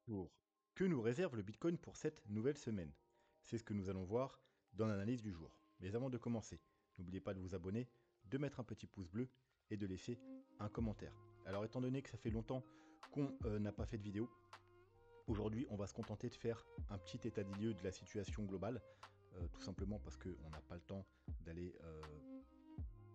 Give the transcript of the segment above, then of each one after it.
Bonjour. Que nous réserve le Bitcoin pour cette nouvelle semaine? C'est ce que nous allons voir dans l'analyse du jour. Mais avant de commencer, n'oubliez pas de vous abonner, de mettre un petit pouce bleu et de laisser un commentaire. Alors étant donné que ça fait longtemps qu'on n'a pas fait de vidéo, aujourd'hui on va se contenter de faire un petit état des lieux de la situation globale, tout simplement parce qu'on n'a pas le temps d'aller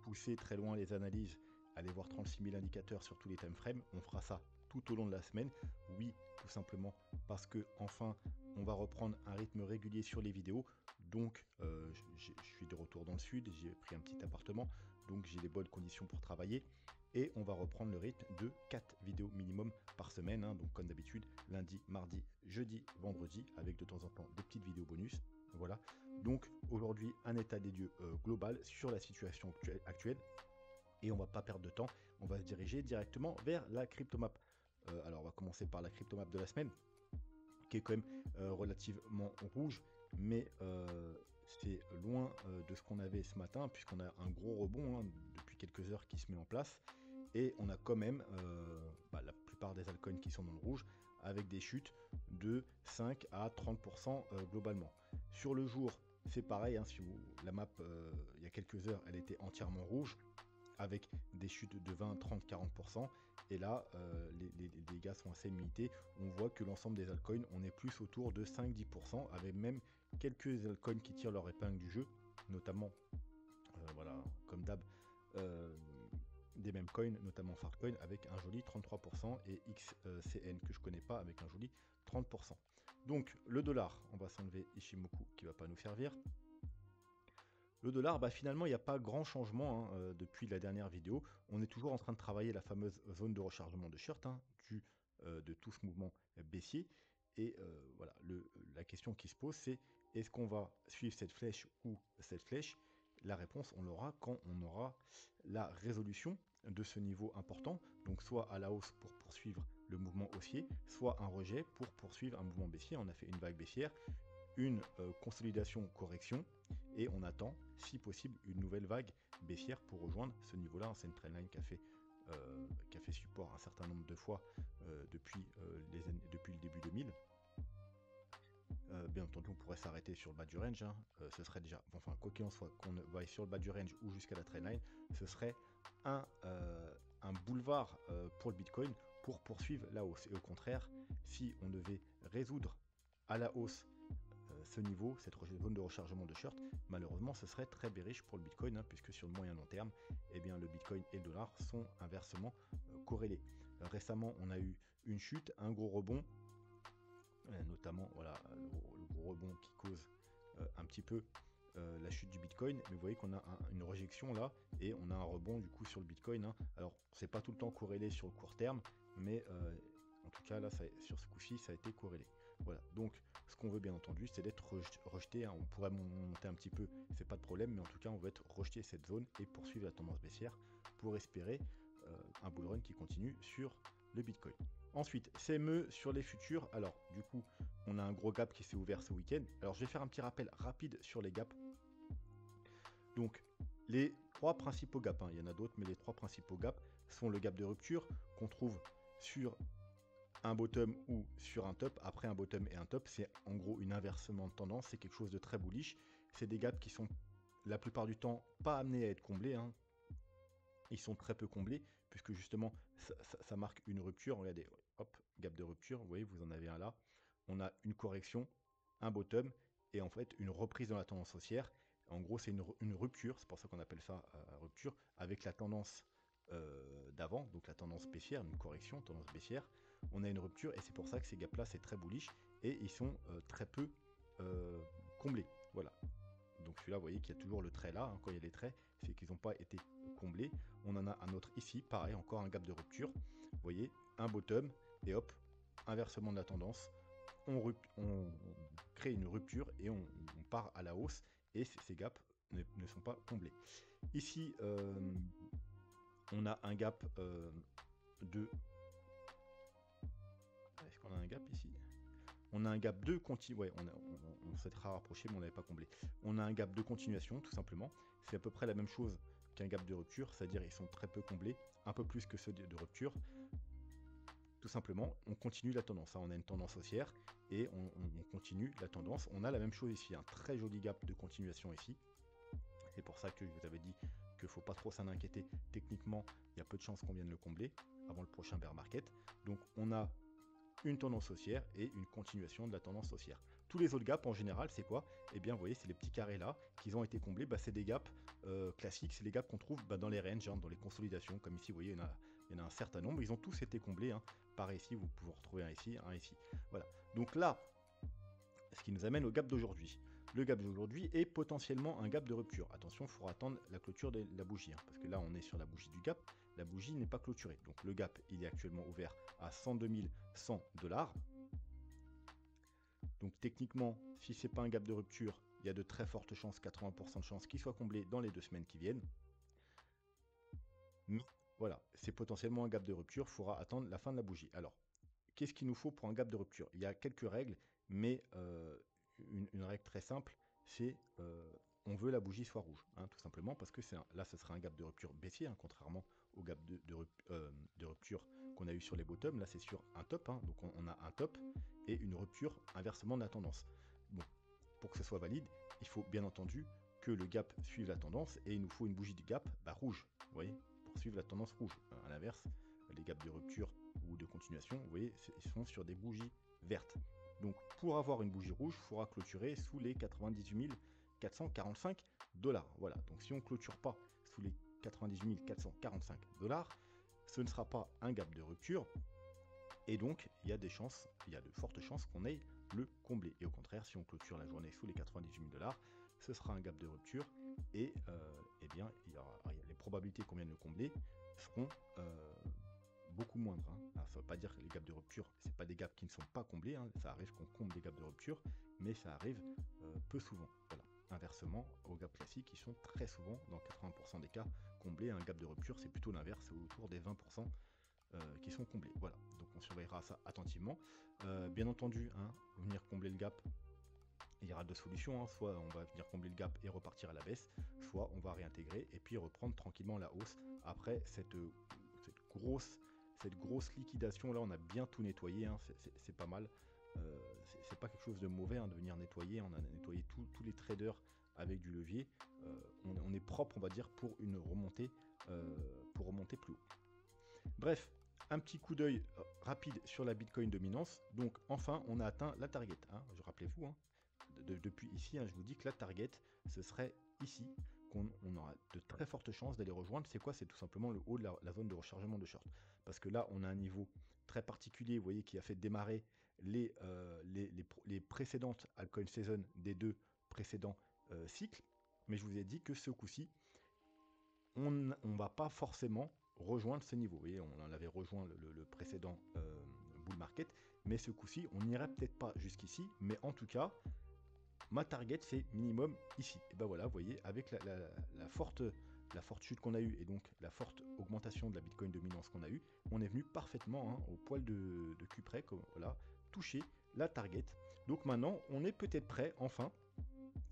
pousser très loin les analyses, aller voir 36 000 indicateurs sur tous les time frames. On fera ça tout au long de la semaine. Oui, tout simplement parce que enfin, on va reprendre un rythme régulier sur les vidéos. Donc, je suis de retour dans le sud, j'ai pris un petit appartement, donc j'ai les bonnes conditions pour travailler. Et on va reprendre le rythme de 4 vidéos minimum par semaine. Donc, comme d'habitude, lundi, mardi, jeudi, vendredi, avec de temps en temps des petites vidéos bonus. Voilà. Donc aujourd'hui, un état des lieux global sur la situation actuelle. Et on va pas perdre de temps, on va se diriger directement vers la cryptomap. Alors on va commencer par la cryptomap de la semaine, qui est quand même relativement rouge, mais c'est loin de ce qu'on avait ce matin, puisqu'on a un gros rebond depuis quelques heures qui se met en place. Et on a quand même la plupart des altcoins qui sont dans le rouge, avec des chutes de 5 à 30% globalement. Sur le jour, c'est pareil, si la map, il y a quelques heures, elle était entièrement rouge, avec des chutes de 20, 30, 40%. Et là, les dégâts sont assez limités. On voit que l'ensemble des altcoins, on est plus autour de 5-10%, avec même quelques altcoins qui tirent leur épingle du jeu, notamment, voilà, comme d'hab, des mêmes coins, notamment Farcoin, avec un joli 33%, et XCN que je connais pas, avec un joli 30%. Donc le dollar, on va s'enlever Ishimoku qui va pas nous servir. Le dollar, finalement, il n'y a pas grand changement depuis la dernière vidéo. On est toujours en train de travailler la fameuse zone de rechargement de Shirt, due de tout ce mouvement baissier. Et voilà, la question qui se pose, c'est est-ce qu'on va suivre cette flèche ou cette flèche? La réponse, on l'aura quand on aura la résolution de ce niveau important, donc soit à la hausse pour poursuivre le mouvement haussier, soit un rejet pour poursuivre un mouvement baissier. On a fait une vague baissière, une consolidation correction, et on attend, si possible, une nouvelle vague baissière pour rejoindre ce niveau-là. C'est une trendline qui a fait support un certain nombre de fois depuis le début 2000. Bien entendu, on pourrait s'arrêter sur le bas du range. Ce serait déjà, enfin, quoi qu'il en soit, qu'on vaille sur le bas du range ou jusqu'à la trendline, ce serait un boulevard pour le Bitcoin pour poursuivre la hausse. Et au contraire, si on devait résoudre à la hausse ce niveau, cette zone de rechargement de Shirt, malheureusement, ce serait très bearish pour le Bitcoin, puisque sur le moyen long terme, bien, le Bitcoin et le dollar sont inversement corrélés. Récemment, on a eu une chute, un gros rebond, notamment voilà, le gros rebond qui cause un petit peu la chute du Bitcoin, mais vous voyez qu'on a une rejection là, et on a un rebond du coup sur le Bitcoin. Alors, c'est pas tout le temps corrélé sur le court terme, mais en tout cas là, sur ce coup-ci, ça a été corrélé. Voilà, donc ce qu'on veut bien entendu, c'est d'être rejeté. On pourrait monter un petit peu, c'est pas de problème, mais en tout cas, on veut être rejeté cette zone et poursuivre la tendance baissière pour espérer un bull run qui continue sur le Bitcoin. Ensuite, CME sur les futurs. Alors, du coup, on a un gros gap qui s'est ouvert ce week-end. Alors, je vais faire un petit rappel rapide sur les gaps. Donc, les trois principaux gaps, il y en a d'autres, mais les trois principaux gaps sont le gap de rupture qu'on trouve sur un bottom ou sur un top. Après un bottom et un top, c'est en gros une inversement de tendance, c'est quelque chose de très bullish. C'est des gaps qui sont la plupart du temps pas amenés à être comblés. Ils sont très peu comblés, puisque justement, ça marque une rupture. Regardez, hop, gap de rupture, vous voyez, vous en avez un là. On a une correction, un bottom, et en fait, une reprise dans la tendance haussière. En gros, c'est une rupture, c'est pour ça qu'on appelle ça rupture, avec la tendance d'avant, donc la tendance baissière, une correction, tendance baissière. On a une rupture, et c'est pour ça que ces gaps-là, c'est très bullish, et ils sont très peu comblés. Voilà. Donc celui-là, vous voyez qu'il y a toujours le trait là, quand il y a les traits, c'est qu'ils n'ont pas été comblés. On en a un autre ici, pareil, encore un gap de rupture. Vous voyez, un bottom, et hop, inversement de la tendance. On crée une rupture et on part à la hausse, et ces gaps ne sont pas comblés. Ici, on a un gap de... Est-ce qu'on a un gap ici? On a un gap de continuation, ouais, on s'est très rapproché, mais on n'avait pas comblé. On a un gap de continuation, tout simplement. C'est à peu près la même chose qu'un gap de rupture, c'est-à-dire ils sont très peu comblés, un peu plus que ceux de rupture. tout simplement, on continue la tendance. On a une tendance haussière et on continue la tendance. On a la même chose ici, un très joli gap de continuation ici. C'est pour ça que je vous avais dit qu'il ne faut pas trop s'en inquiéter. Techniquement, il y a peu de chances qu'on vienne le combler avant le prochain bear market. Donc on a une tendance haussière et une continuation de la tendance haussière. Tous les autres gaps en général, c'est quoi? Eh bien, vous voyez, c'est les petits carrés là qui ont été comblés. C'est des gaps classiques, c'est les gaps qu'on trouve dans les ranges, dans les consolidations. Comme ici, vous voyez, il y en a un certain nombre. Ils ont tous été comblés. Pareil ici, vous pouvez en retrouver un ici, un ici. Voilà. Donc là, ce qui nous amène au gap d'aujourd'hui. Le gap d'aujourd'hui est potentiellement un gap de rupture. Attention, il faudra attendre la clôture de la bougie, parce que là, on est sur la bougie du gap. La bougie n'est pas clôturée. Donc le gap, il est actuellement ouvert à 102 100 $. Donc techniquement, si ce n'est pas un gap de rupture, il y a de très fortes chances, 80% de chances, qu'il soit comblé dans les 2 semaines qui viennent. Mais voilà, c'est potentiellement un gap de rupture, il faudra attendre la fin de la bougie. Alors, qu'est-ce qu'il nous faut pour un gap de rupture? Il y a quelques règles, mais une règle très simple, c'est on veut la bougie soit rouge, tout simplement, parce que là, ce sera un gap de rupture baissier, contrairement au gap de rupture qu'on a eu sur les bottoms. Là, c'est sur un top, donc on a un top et une rupture inversement de la tendance. Bon, pour que ce soit valide, il faut bien entendu que le gap suive la tendance et il nous faut une bougie du gap rouge, vous voyez, pour suivre la tendance rouge. À l'inverse, les gaps de rupture ou de continuation, vous voyez, ils sont sur des bougies vertes. Donc pour avoir une bougie rouge, il faudra clôturer sous les 98 445 $. Voilà, donc si on ne clôture pas sous les 98 445 $, ce ne sera pas un gap de rupture. Et donc, il y a de fortes chances qu'on aille le combler. Et au contraire, si on clôture la journée sous les 98 000 $, ce sera un gap de rupture. Et eh bien, les probabilités qu'on vienne le combler seront beaucoup moindres. Alors, ça ne veut pas dire que les gaps de rupture, ce pas des gaps qui ne sont pas comblés. Ça arrive qu'on comble des gaps de rupture, mais ça arrive peu souvent. Voilà. Inversement, aux gaps classiques, ils sont très souvent, dans 80% des cas, comblés. Un gap de rupture, c'est plutôt l'inverse, c'est autour des 20%. Qui sont comblés. Voilà, donc on surveillera ça attentivement. Bien entendu, venir combler le gap, il y aura deux solutions. Soit on va venir combler le gap et repartir à la baisse, soit on va réintégrer et puis reprendre tranquillement la hausse. Après cette grosse liquidation, là on a bien tout nettoyé, c'est pas mal. C'est pas quelque chose de mauvais de venir nettoyer. On a nettoyé tous les traders avec du levier. On est propre, on va dire, pour une remontée, plus haut. Bref, un petit coup d'œil rapide sur la Bitcoin dominance. Donc enfin, on a atteint la target. Je rappelez-vous, depuis ici, je vous dis que la target, ce serait ici qu'on aura de très fortes chances d'aller rejoindre. C'est quoi? C'est tout simplement le haut de la zone de rechargement de short. Parce que là, on a un niveau très particulier, vous voyez, qui a fait démarrer les précédentes altcoin season des deux précédents cycles. Mais je vous ai dit que ce coup-ci, on ne va pas forcément rejoindre ce niveau. Vous voyez, on en avait rejoint le précédent bull market, mais ce coup-ci, on n'irait peut-être pas jusqu'ici, mais en tout cas, ma target, c'est minimum ici. Et ben voilà, vous voyez, avec la forte chute qu'on a eue et donc la forte augmentation de la Bitcoin dominance qu'on a eue, on est venu parfaitement au poil de cul près, voilà, toucher la target. Donc maintenant, on est peut-être prêt, enfin,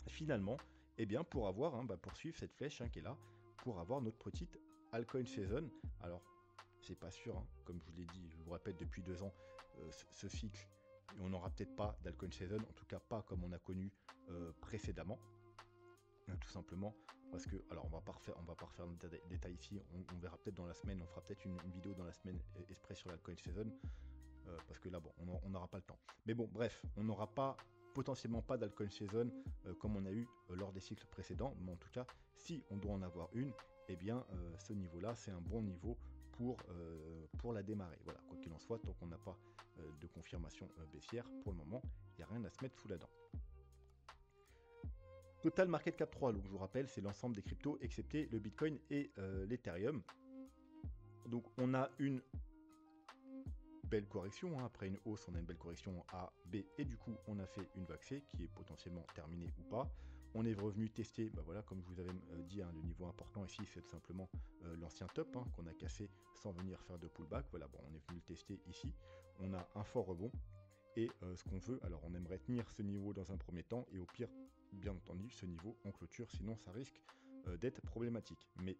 finalement, eh bien, pour avoir, poursuivre cette flèche qui est là, pour avoir notre petite altcoin season. Alors, c'est pas sûr, comme je vous l'ai dit, je vous répète depuis 2 ans, ce cycle, on n'aura peut-être pas d'alcoin season, en tout cas pas comme on a connu précédemment. Tout simplement parce que, alors on va pas refaire le détail ici, on verra peut-être dans la semaine, on fera peut-être une vidéo dans la semaine exprès sur l'alcoin season, parce que là, bon, on n'aura pas le temps. Mais bon, bref, on n'aura pas potentiellement pas d'alcoin season comme on a eu lors des cycles précédents, mais en tout cas, si on doit en avoir une, eh bien, ce niveau-là, c'est un bon niveau pour la démarrer. Voilà, quoi qu'il en soit, tant qu'on n'a pas de confirmation baissière, pour le moment, il n'y a rien à se mettre sous la dent. Total Market Cap 3, donc je vous rappelle, c'est l'ensemble des cryptos, excepté le Bitcoin et l'Ethereum. Donc on a une belle correction, après une hausse, on a une belle correction A, B, et du coup on a fait une vague C qui est potentiellement terminée ou pas. On est revenu tester, voilà, comme je vous avais dit, le niveau important ici, c'est tout simplement l'ancien top qu'on a cassé sans venir faire de pullback. Voilà, bon, on est venu le tester ici. On a un fort rebond. Et ce qu'on veut, alors on aimerait tenir ce niveau dans un premier temps, et au pire, bien entendu, ce niveau en clôture, sinon ça risque d'être problématique. Mais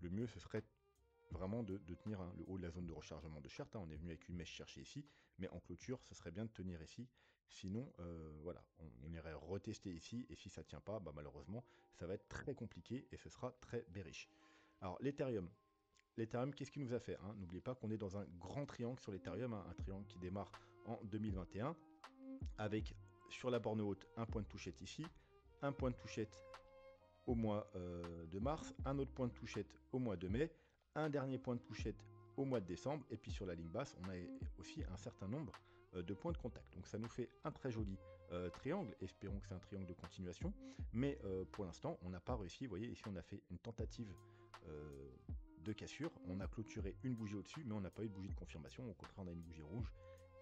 le mieux, ce serait vraiment de tenir le haut de la zone de rechargement de shirt. On est venu avec une mèche chercher ici, mais en clôture, ce serait bien de tenir ici. Sinon, voilà, on irait retester ici, et si ça ne tient pas, bah, malheureusement, ça va être très compliqué et ce sera très bearish. Alors, l'Ethereum. L'Ethereum, qu'est-ce qu'il nous a fait, hein? N'oubliez pas qu'on est dans un grand triangle sur l'Ethereum, hein, un triangle qui démarre en 2021, avec sur la borne haute un point de touchette ici, un point de touchette au mois de mars, un autre point de touchette au mois de mai, un dernier point de touchette au mois de décembre, et puis sur la ligne basse, on a aussi un certain nombre de points de contact. Donc ça nous fait un très joli triangle, espérons que c'est un triangle de continuation, mais pour l'instant, on n'a pas réussi. Vous voyez, ici, on a fait une tentative de cassure, on a clôturé une bougie au-dessus, mais on n'a pas eu de bougie de confirmation, au contraire, on a une bougie rouge,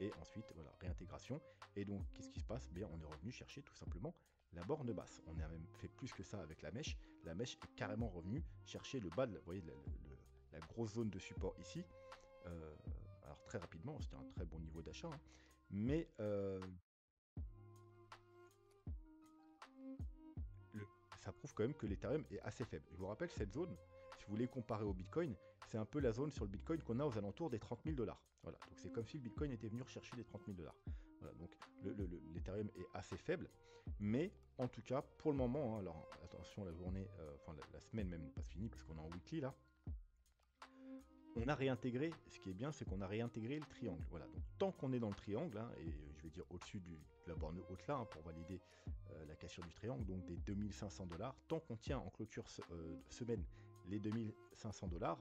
et ensuite, voilà, réintégration. Et donc, qu'est-ce qui se passe? Bien, on est revenu chercher tout simplement la borne basse. On a même fait plus que ça avec la mèche. La mèche est carrément revenue chercher le bas de, vous voyez, la grosse zone de support ici. Alors très rapidement, c'était un très bon niveau d'achat, hein. Mais ça prouve quand même que l'Ethereum est assez faible. Je vous rappelle, cette zone, si vous voulez comparer au Bitcoin, c'est un peu la zone sur le Bitcoin qu'on a aux alentours des 30 000 $. Voilà, donc c'est comme si le Bitcoin était venu rechercher les 30 000 $. Voilà, donc l'Ethereum est assez faible, mais en tout cas, pour le moment, hein, alors attention, la journée, enfin la semaine même n'est pas finie parce qu'on est en weekly là. On a réintégré, ce qui est bien, c'est qu'on a réintégré le triangle. Voilà, donc tant qu'on est dans le triangle, hein, et je vais dire au-dessus de la borne haute là, hein, pour valider la cassure du triangle, donc des 2500 $, tant qu'on tient en clôture semaine les 2500 $,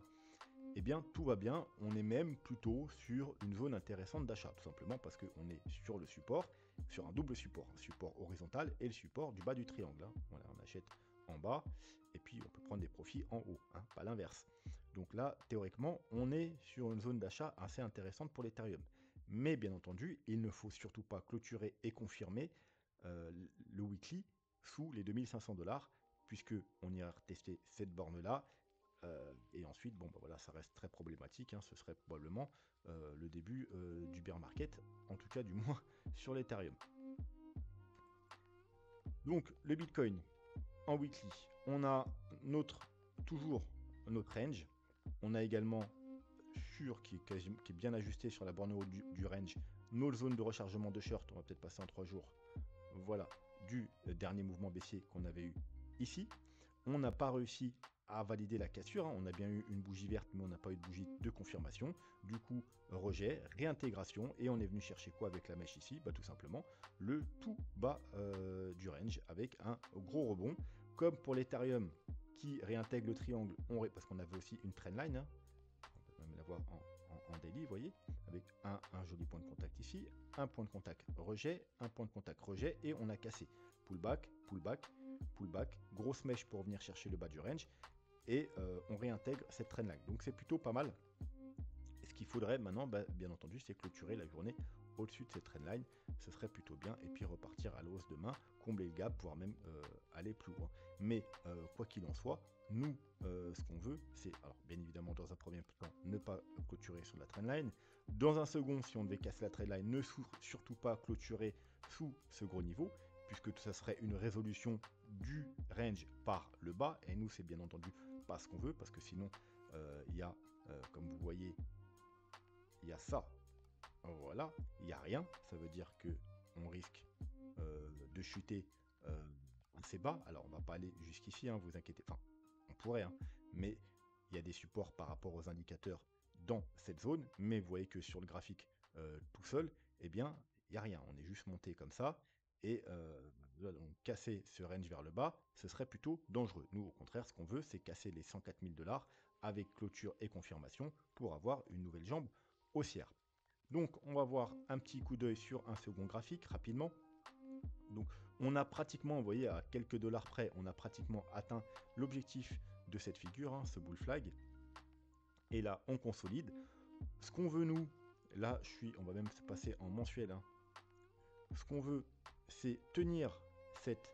eh bien tout va bien. On est même plutôt sur une zone intéressante d'achat, tout simplement parce qu'on est sur le support, sur un double support, un support horizontal et le support du bas du triangle, hein. Voilà, on achète en bas et puis on peut prendre des profits en haut, hein, pas l'inverse. Donc là, théoriquement, on est sur une zone d'achat assez intéressante pour l'Ethereum. Mais bien entendu, il ne faut surtout pas clôturer et confirmer euh, le weekly sous les 2500 $, puisque on ira tester cette borne-là. Et ensuite, bon, bah voilà, ça reste très problématique, hein. Ce serait probablement le début du bear market, en tout cas du moins sur l'Ethereum. Donc le Bitcoin en weekly, on a toujours notre range. On a également qui est bien ajusté sur la borne haute du range, nos zones de rechargement de short, on va peut-être passer en 3 jours, voilà, du dernier mouvement baissier qu'on avait eu ici. On n'a pas réussi à valider la cassure, hein. On a bien eu une bougie verte, mais on n'a pas eu de bougie de confirmation. Du coup, rejet, réintégration, et on est venu chercher quoi avec la mèche ici? Bah, tout simplement le tout bas du range avec un gros rebond. Comme pour l'Ethereum qui réintègre le triangle, parce qu'on avait aussi une trendline, hein. On peut même la voir en daily, vous voyez, avec un joli point de contact ici, un point de contact rejet, un point de contact rejet, et on a cassé. Pullback, pullback, pullback, grosse mèche pour venir chercher le bas du range, et on réintègre cette trendline. Donc c'est plutôt pas mal. Et ce qu'il faudrait maintenant, bah, bien entendu, c'est clôturer la journée au-dessus de cette trendline. Ce serait plutôt bien, et puis repartir à la hausse demain, combler le gap, voire même aller plus loin. Mais quoi qu'il en soit, nous, ce qu'on veut, c'est, alors bien évidemment, dans un premier temps, ne pas clôturer sur la trendline. Dans un second, si on devait casser la trendline, ne surtout pas clôturer sous ce gros niveau, puisque ça serait une résolution du range par le bas. Et nous, c'est bien entendu pas ce qu'on veut, parce que sinon, il y a, comme vous voyez, il y a ça. Voilà, il n'y a rien. Ça veut dire que on risque de chuter assez bas. Alors, on va pas aller jusqu'ici, hein, vous inquiétez. Enfin, on pourrait, hein, mais il y a des supports par rapport aux indicateurs dans cette zone. Mais vous voyez que sur le graphique tout seul, eh bien, il n'y a rien. On est juste monté comme ça. Et donc, casser ce range vers le bas, ce serait plutôt dangereux. Nous, au contraire, ce qu'on veut, c'est casser les 104 000 $ avec clôture et confirmation pour avoir une nouvelle jambe haussière. Donc, on va voir un petit coup d'œil sur un second graphique rapidement. Donc, on a pratiquement, vous voyez, à quelques dollars près, on a pratiquement atteint l'objectif de cette figure, hein, ce bull flag. Et là, on consolide. Ce qu'on veut, nous, là, on va même se passer en mensuel, hein. Ce qu'on veut, c'est tenir cette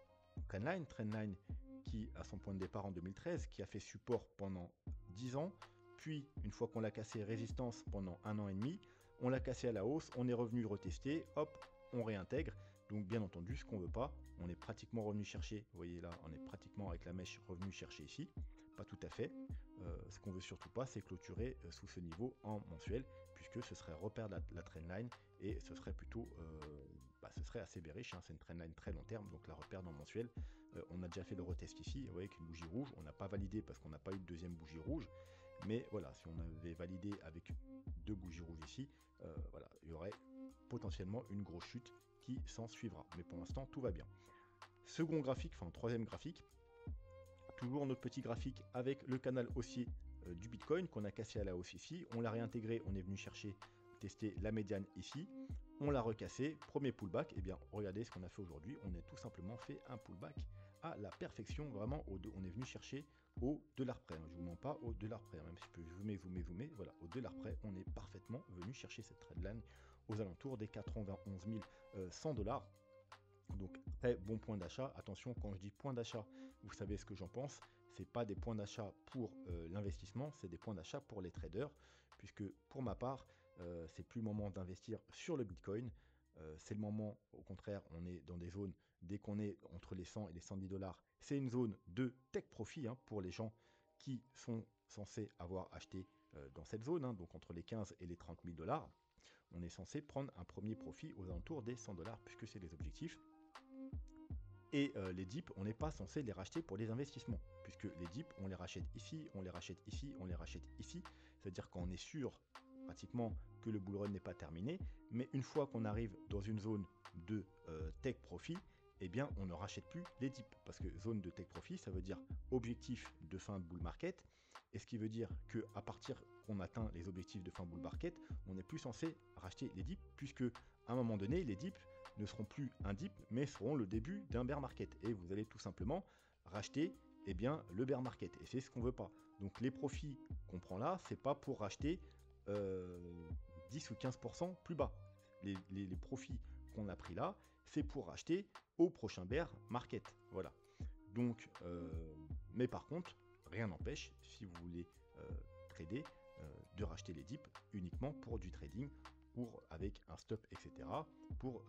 trendline qui a son point de départ en 2013, qui a fait support pendant 10 ans, puis une fois qu'on l'a cassé, résistance pendant 1 an et demi, on l'a cassé à la hausse, on est revenu retester, hop, on réintègre. Donc bien entendu, ce qu'on veut pas, on est pratiquement revenu chercher, vous voyez là, on est pratiquement avec la mèche revenu chercher ici. pas tout à fait. Ce qu'on veut surtout pas, c'est clôturer sous ce niveau en mensuel, puisque ce serait reperdre la trendline et ce serait plutôt, ce serait assez bearish, hein. C'est une trendline très long terme, donc la reperdre en mensuel. On a déjà fait le retest ici, vous voyez, avec une bougie rouge, on n'a pas validé parce qu'on n'a pas eu de deuxième bougie rouge, mais voilà, si on avait validé avec deux bougies rouges ici, voilà, il y aurait potentiellement une grosse chute qui s'en suivra, mais pour l'instant tout va bien. Second graphique, enfin troisième graphique, toujours notre petit graphique avec le canal haussier du Bitcoin qu'on a cassé à la hausse ici, on l'a réintégré, on est venu chercher, tester la médiane ici, on l'a recassé, premier pullback, et bien regardez ce qu'on a fait aujourd'hui, on a tout simplement fait un pullback à la perfection, vraiment on est venu chercher au dollar près, hein. Je vous mens pas, au dollar près, hein. Même si je peux zoomer, voilà, au dollar près, on est parfaitement venu chercher cette trendline aux alentours des 91 100 $. Donc très bon point d'achat. Attention, quand je dis point d'achat, vous savez ce que j'en pense. C'est pas des points d'achat pour l'investissement, c'est des points d'achat pour les traders, puisque pour ma part, c'est plus le moment d'investir sur le Bitcoin. C'est le moment, au contraire, on est dans des zones, dès qu'on est entre les 100 et les 110 $, c'est une zone de tech profit, hein, pour les gens qui sont censés avoir acheté dans cette zone, hein, donc entre les 15 et les 30 000 $. On est censé prendre un premier profit aux alentours des 100 $, puisque c'est les objectifs. Et les dips, on n'est pas censé les racheter pour les investissements, puisque les dips, on les rachète ici, on les rachète ici, on les rachète ici. C'est-à-dire qu'on est sûr pratiquement que le bull run n'est pas terminé, mais une fois qu'on arrive dans une zone de take profit, eh bien on ne rachète plus les dips, parce que zone de take profit, ça veut dire objectif de fin de bull market, et ce qui veut dire qu'à partir qu'on atteint les objectifs de fin bull market, on n'est plus censé racheter les dips, puisque à un moment donné, les dips ne seront plus un dip, mais seront le début d'un bear market. Et vous allez tout simplement racheter le bear market. Et c'est ce qu'on ne veut pas. Donc les profits qu'on prend là, c'est pas pour racheter 10 ou 15% plus bas. Les profits qu'on a pris là, c'est pour racheter au prochain bear market. Voilà. Donc, mais par contre, rien n'empêche, si vous voulez trader, de racheter les dips uniquement pour du trading, avec un stop, etc., pour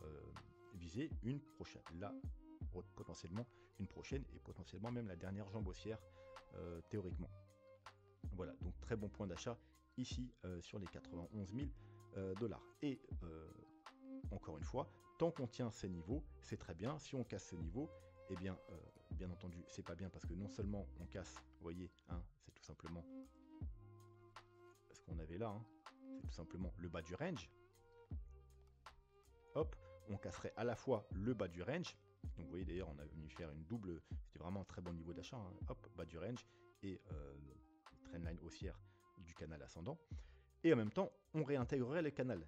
viser une prochaine, là, potentiellement une prochaine, et potentiellement même la dernière jambe haussière, théoriquement. Voilà, donc très bon point d'achat ici sur les 91 000 $. Et encore une fois, tant qu'on tient ces niveaux, c'est très bien. Si on casse ce niveau, eh bien, bien entendu, c'est pas bien, parce que non seulement on casse, vous voyez, hein, c'est tout simplement ce qu'on avait là, hein, c'est tout simplement le bas du range. Hop, on casserait à la fois le bas du range. Donc vous voyez, d'ailleurs, on a venu faire une double, c'était vraiment un très bon niveau d'achat, hein. Hop, bas du range et trendline haussière du canal ascendant. Et en même temps, on réintégrerait le canal.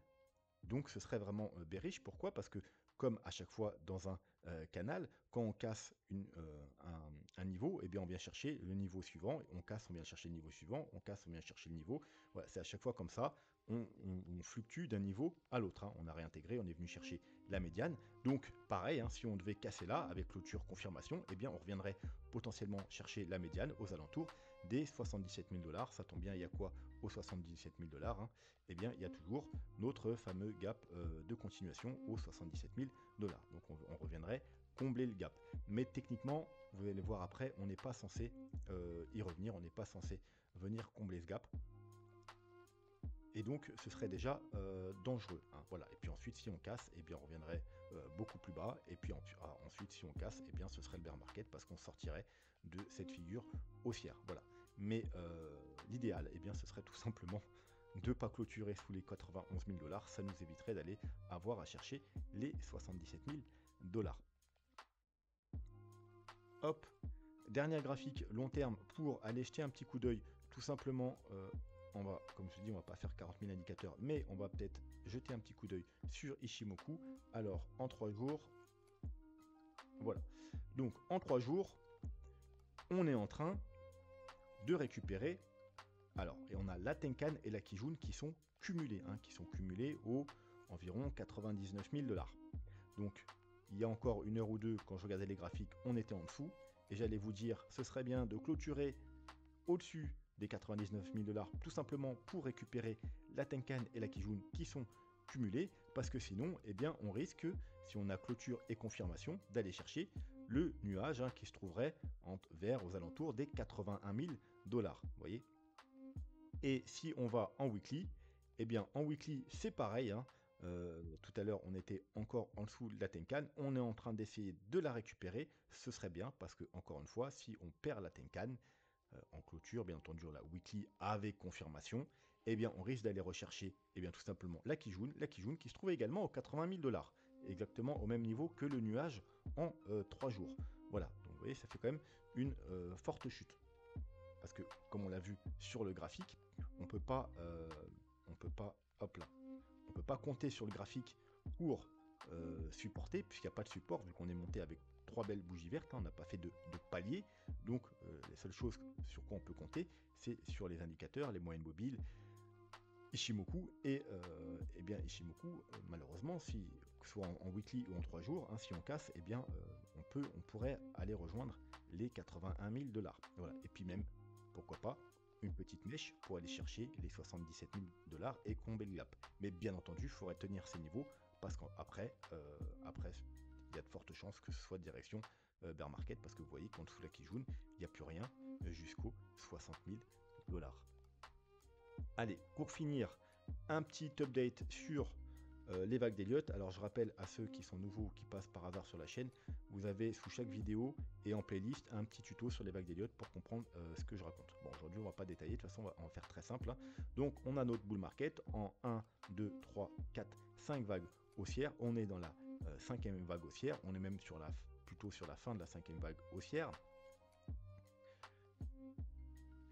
Donc ce serait vraiment bearish. Pourquoi? Parce que comme à chaque fois dans un canal, quand on casse un niveau, eh bien on vient chercher le niveau suivant, on casse, on vient chercher le niveau suivant, on casse, on vient chercher le niveau. Voilà, c'est à chaque fois comme ça, on fluctue d'un niveau à l'autre, hein. On a réintégré, on est venu chercher la médiane. Donc pareil, hein, si on devait casser là, avec clôture confirmation, eh bien on reviendrait potentiellement chercher la médiane aux alentours des 77 000 $. Ça tombe bien, il y a quoi aux 77 000 $, hein? Eh bien il y a toujours notre fameux gap de continuation aux 77 000 $. Donc on reviendrait combler le gap. Mais techniquement, vous allez voir après, on n'est pas censé y revenir, on n'est pas censé venir combler ce gap. Et donc ce serait déjà dangereux, hein, voilà. Et puis ensuite, si on casse, eh bien on reviendrait beaucoup plus bas. Et puis ensuite, si on casse, eh bien ce serait le bear market, parce qu'on sortirait de cette figure haussière. Voilà. Mais l'idéal, eh bien ce serait tout simplement de ne pas clôturer sous les 91 000 $. Ça nous éviterait d'aller avoir à chercher les 77 000 $. Hop, dernier graphique long terme pour aller jeter un petit coup d'œil. Tout simplement, on va, comme je dis, on va pas faire 40 000 indicateurs, mais on va peut-être jeter un petit coup d'œil sur Ichimoku. Alors, en 3 jours, voilà. Donc, en 3 jours, on est en train de récupérer. Alors, et on a la Tenkan et la Kijun qui sont cumulés, hein, qui sont cumulés aux environ 99 000 $. Donc, il y a encore une heure ou deux, quand je regardais les graphiques, on était en dessous. Et j'allais vous dire, ce serait bien de clôturer au-dessus des 99 000 $, tout simplement pour récupérer la Tenkan et la Kijun qui sont cumulés, parce que sinon, eh bien, on risque, si on a clôture et confirmation, d'aller chercher le nuage, hein, qui se trouverait vers aux alentours des 81 000 dollars. Vous voyez. Et si on va en weekly, eh bien en weekly c'est pareil. Hein. Tout à l'heure on était encore en dessous de la Tenkan. On est en train d'essayer de la récupérer. Ce serait bien parce que encore une fois, si on perd la Tenkan en clôture, bien entendu la weekly avec confirmation, eh bien on risque d'aller rechercher tout simplement la Kijun qui se trouve également aux 80 000 dollars. Exactement au même niveau que le nuage en 3 jours. Voilà, donc vous voyez, ça fait quand même une forte chute. Parce que, comme on l'a vu sur le graphique, on peut pas, hop là, on peut pas compter sur le graphique pour supporter, puisqu'il n'y a pas de support, vu qu'on est monté avec 3 belles bougies vertes, hein, on n'a pas fait de palier. Donc, les seules choses sur quoi on peut compter, c'est sur les indicateurs, les moyennes mobiles, Ichimoku, et bien Ichimoku, malheureusement, si, que ce soit en weekly ou en 3 jours, hein, si on casse, on pourrait aller rejoindre les 81 000 dollars. Voilà. Et puis même, pourquoi pas, une petite mèche pour aller chercher les 77 000 dollars et combler le gap. Mais bien entendu, il faudrait tenir ces niveaux, parce qu'après, il y a de fortes chances que ce soit direction bear market, parce que vous voyez qu'en dessous de la Kijun, il n'y a plus rien jusqu'aux 60 000 dollars. Allez, pour finir, un petit update sur les vagues d'Elliott. Alors je rappelle à ceux qui sont nouveaux, qui passent par hasard sur la chaîne, vous avez sous chaque vidéo et en playlist un petit tuto sur les vagues d'Elliott pour comprendre ce que je raconte. Bon, aujourd'hui on va pas détailler, de toute façon on va en faire très simple. Hein. Donc on a notre bull market en 1, 2, 3, 4, 5 vagues haussières. On est dans la 5e vague haussière, on est même plutôt sur la fin de la 5e vague haussière.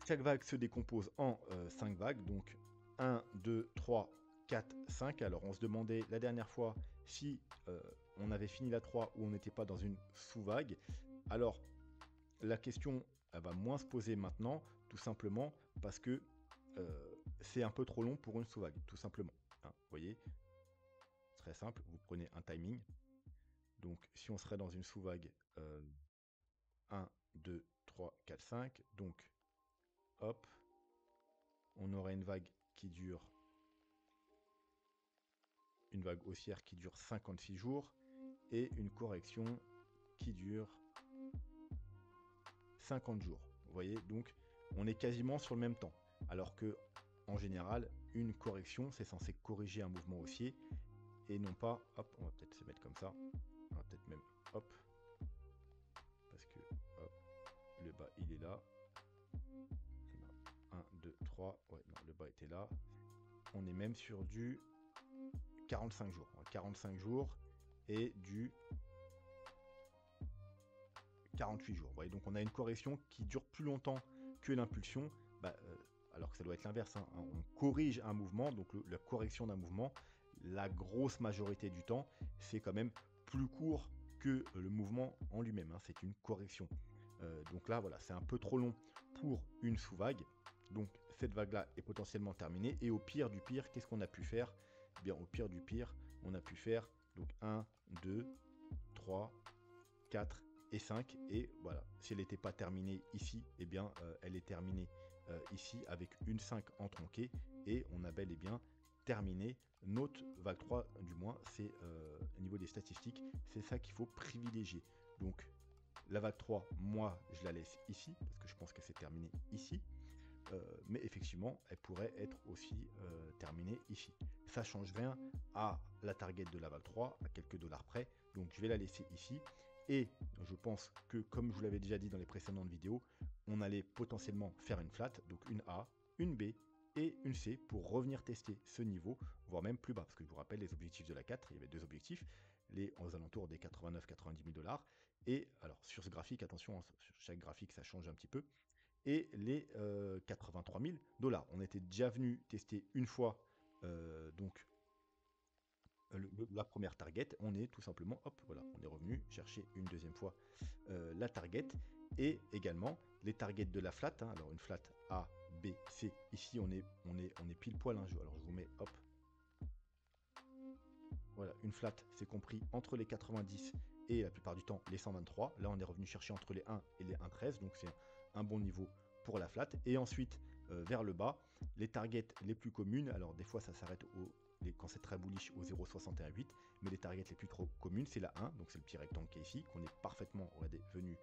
Chaque vague se décompose en 5 vagues, donc 1, 2, 3, 4, 5. Alors on se demandait la dernière fois si on avait fini la 3 ou on n'était pas dans une sous-vague. Alors la question elle va moins se poser maintenant, tout simplement parce que c'est un peu trop long pour une sous-vague, tout simplement. Hein, vous voyez, très simple, vous prenez un timing. Donc si on serait dans une sous-vague 1, 2, 3, 4, 5, donc hop, on aurait une vague haussière qui dure 56 jours et une correction qui dure 50 jours. Vous voyez, donc on est quasiment sur le même temps. Alors que en général, une correction, c'est censé corriger un mouvement haussier et non pas, hop, on va peut-être se mettre comme ça. On va peut-être même, hop, parce que hop, le bas il est là. 1, 2, 3, ouais, non, le bas était là. On est même sur du 45 jours. 45 jours et du 48 jours. Vous voyez, donc on a une correction qui dure plus longtemps que l'impulsion, alors que ça doit être l'inverse. Hein. On corrige un mouvement, donc la correction d'un mouvement, la grosse majorité du temps, c'est quand même plus court que le mouvement en lui-même. Hein. C'est une correction. Donc là, voilà, c'est un peu trop long pour une sous-vague. Donc cette vague-là est potentiellement terminée. Et au pire du pire, qu'est-ce qu'on a pu faire? Eh bien, au pire du pire, on a pu faire donc 1, 2, 3, 4 et 5. Et voilà, si elle n'était pas terminée ici, eh bien, elle est terminée ici avec une 5 en tronqué. Et on a bel et bien terminé notre vague 3, du moins, c'est au niveau des statistiques, c'est ça qu'il faut privilégier. Donc, la vague 3, moi, je la laisse ici, parce que je pense que c'est terminé ici. Mais effectivement, elle pourrait être aussi terminée ici. Ça change rien à la target de la vague 3, à quelques dollars près. Donc je vais la laisser ici. Et je pense que, comme je vous l'avais déjà dit dans les précédentes vidéos, on allait potentiellement faire une flat, donc une A, une B et une C pour revenir tester ce niveau, voire même plus bas. Parce que je vous rappelle, les objectifs de la 4, il y avait deux objectifs, les aux alentours des 89-90 000 dollars. Et alors sur ce graphique, attention, sur chaque graphique ça change un petit peu. Et les 83 000 dollars. On était déjà venu tester une fois donc la première target. On est tout simplement, hop, voilà, on est revenu chercher une deuxième fois la target. Et également les targets de la flat. Hein, alors une flat A, B, C. Ici on est pile poil. Hein, alors je vous mets, hop. Voilà, une flat, c'est compris entre les 90 et la plupart du temps les 123. Là, on est revenu chercher entre les 1 et les 1,13, donc c'est un bon niveau pour la flat. Et ensuite, vers le bas, les targets les plus communes, alors des fois ça s'arrête quand c'est très bullish au 0,618, mais les targets les plus trop communes, c'est la 1, donc c'est le petit rectangle qui est ici, qu'on est parfaitement venu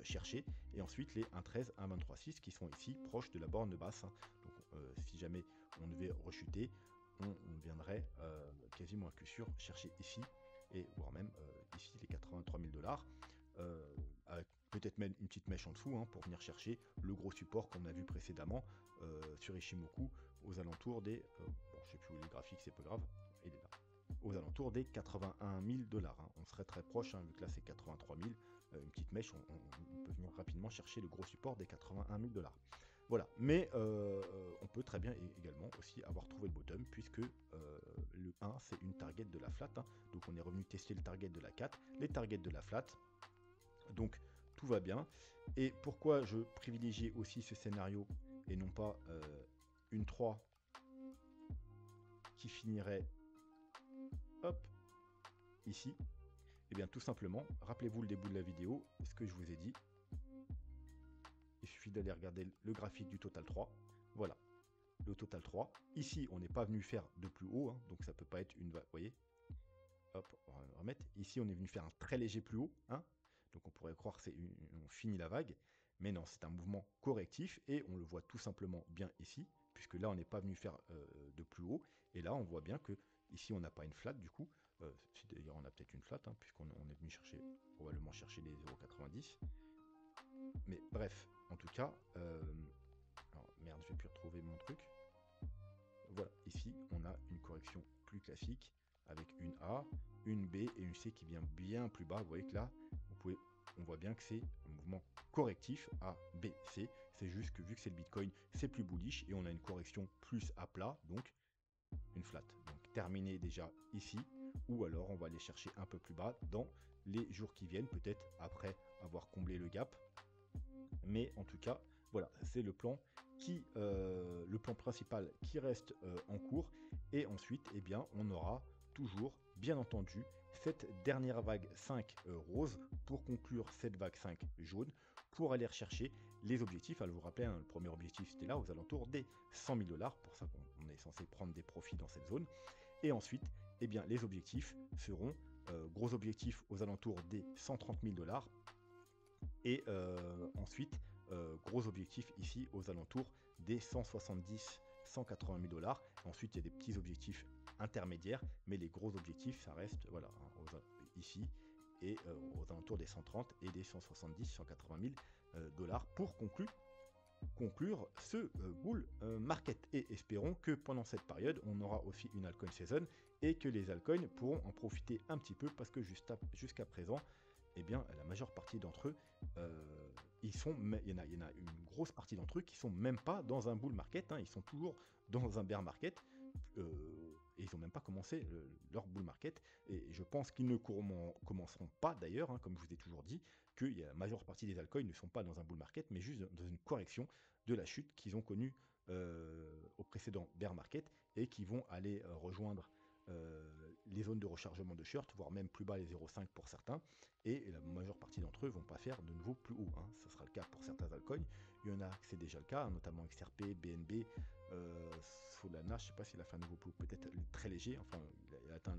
chercher, et ensuite les 1,13, 1,23,6 qui sont ici, proches de la borne basse. Hein. Donc si jamais on devait rechuter, on viendrait quasiment à coup sûr chercher ici, et voire même ici les 83 000 $, avec peut-être même une petite mèche en dessous hein, pour venir chercher le gros support qu'on a vu précédemment sur Ichimoku aux alentours des, bon, je sais plus où les graphiques, c'est pas grave, il est là, aux alentours des 81 000 $. Hein. On serait très proche, hein, vu que là c'est 83 000, une petite mèche, on peut venir rapidement chercher le gros support des 81 000 $. Voilà, mais on peut très bien également aussi avoir trouvé le bottom, puisque le 1 c'est une target de la flat, hein. Donc on est revenu tester le target de la 4, les targets de la flat, donc tout va bien. Et pourquoi je privilégie aussi ce scénario et non pas une 3 qui finirait hop ici? Et bien tout simplement, rappelez-vous le début de la vidéo, ce que je vous ai dit. Il suffit d'aller regarder le graphique du total 3. Voilà, le total 3. Ici, on n'est pas venu faire de plus haut, hein, donc ça peut pas être une vague. Vous voyez, hop, on va remettre. Ici, on est venu faire un très léger plus haut, hein, donc on pourrait croire que c'est on finit la vague, mais non, c'est un mouvement correctif et on le voit tout simplement bien ici, puisque là, on n'est pas venu faire de plus haut, et là, on voit bien que ici, on n'a pas une flat du coup. D'ailleurs, on a peut-être une flat, hein, puisqu'on est venu chercher probablement chercher les 0,90. Mais bref, en tout cas, alors merde, je vais plus retrouver mon truc. Voilà, ici on a une correction plus classique avec une A, une B et une C qui vient bien plus bas. Vous voyez que là, on voit bien que c'est un mouvement correctif A, B, C. C'est juste que vu que c'est le Bitcoin, c'est plus bullish et on a une correction plus à plat, donc une flat. Donc terminé déjà ici, ou alors on va aller chercher un peu plus bas dans les jours qui viennent, peut-être après avoir comblé le gap. Mais en tout cas, voilà, c'est le plan le plan principal qui reste en cours. Et ensuite, eh bien, on aura toujours, bien entendu, cette dernière vague 5 rose pour conclure cette vague 5 jaune, pour aller rechercher les objectifs. Alors, je vous rappelle, hein, le premier objectif, c'était là, aux alentours des 100 000 $. Pour ça qu'on est censé prendre des profits dans cette zone. Et ensuite, eh bien, les objectifs seront gros objectifs aux alentours des 130 000 $. Et ensuite, gros objectif ici aux alentours des 170 180 000 $. Ensuite, il y a des petits objectifs intermédiaires, mais les gros objectifs, ça reste voilà, hein, ici et aux alentours des 130 et des 170 180 000 $ pour conclure ce bull market. Et espérons que pendant cette période, on aura aussi une altcoin season et que les altcoins pourront en profiter un petit peu, parce que jusqu'à présent, eh bien, la majeure partie d'entre eux, il y en a une grosse partie d'entre eux qui sont même pas dans un bull market, hein, ils sont toujours dans un bear market, et ils n'ont même pas commencé leur bull market, et je pense qu'ils ne commenceront pas d'ailleurs, hein, comme je vous ai toujours dit, que la majeure partie des altcoins ne sont pas dans un bull market, mais juste dans une correction de la chute qu'ils ont connue au précédent bear market, et qui vont aller rejoindre les zones de rechargement de short, voire même plus bas les 0,5 pour certains, et la majeure partie d'entre eux vont pas faire de nouveau plus haut. Hein. Ce sera le cas pour certains altcoins. Il y en a, c'est déjà le cas, hein, notamment XRP, BNB, Solana, je ne sais pas s'il a fait un nouveau plus haut, peut-être très léger, enfin il a atteint.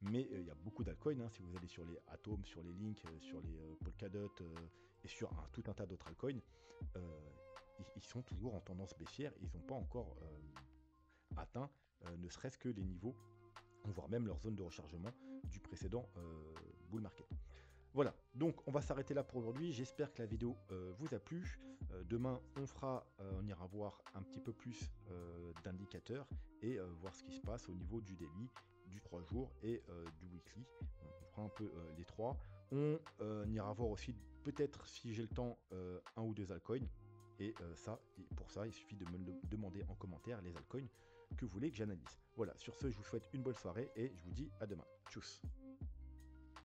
Mais il y a beaucoup d'altcoins, hein, si vous allez sur les Atom, sur les Link, sur les Polkadot et sur tout un tas d'autres altcoins, ils sont toujours en tendance baissière, ils n'ont pas encore atteint ne serait-ce que les niveaux, voire même leur zone de rechargement du précédent bull market. Voilà, donc on va s'arrêter là pour aujourd'hui. J'espère que la vidéo vous a plu. Demain, on ira voir un petit peu plus d'indicateurs et voir ce qui se passe au niveau du daily, du 3 jours et du weekly. On fera un peu les trois. On ira voir aussi, peut-être si j'ai le temps, un ou deux altcoins. Et pour ça, il suffit de me demander en commentaire les altcoins que vous voulez que j'analyse. Voilà, sur ce, je vous souhaite une bonne soirée et je vous dis à demain. Tchuss.